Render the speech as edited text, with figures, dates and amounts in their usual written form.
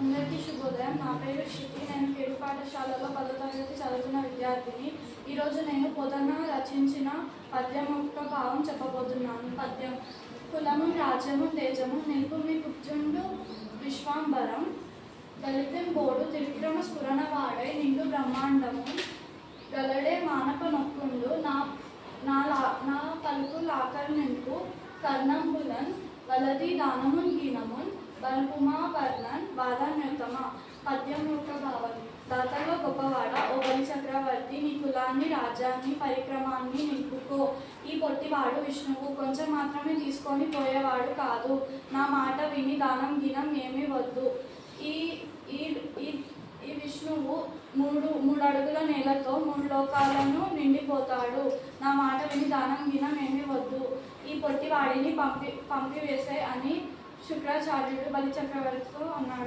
అందరికీ శుభోదయం. నా పేరు శృతి. నేను కేడు పాఠశాలలో 10వ తరగతి చదువుతున్న విద్యార్థిని. ఈరోజు నేను పొదన రచించిన పద్యం యొక్క భావం చెప్పబోతున్నాను. పద్యం: కులము రాజ్యము తేజము నిలుపు మీ కుబ్జుండు విశ్వాంబరం దళితం బోడు త్రివిక్రమ స్ఫురణ వాడై నిండు బ్రహ్మాండము గలడే మానప నొక్కుండు నా పలుకు లాకర్ నింపు కర్ణంబులన్ వలది దానమున్ గీనమున్ బల్పుమా వర్ణన్ వాదాన్యోత్తమ. పద్యం యొక్క భావం: దాతల్లో గొప్పవాడ ఓ బలి చక్రవర్తి, నీ కులాన్ని రాజ్యాన్ని పరిక్రమాన్ని నింపుకో. ఈ పొట్టివాడు విష్ణువు, కొంచెం మాత్రమే తీసుకొని పోయేవాడు కాదు. నా మాట విని దానం గినం ఏమీ వద్దు. ఈ ఈ విష్ణువు మూడు అడుగుల నేలతో 3 లోకాలను నిండిపోతాడు. నా మాట విని దానం గినం ఏమీ వద్దు. ఈ పొట్టివాడిని పంపివేసే అని శుక్రాచార్యుడు బలి చక్రవర్తితో అన్నాడు.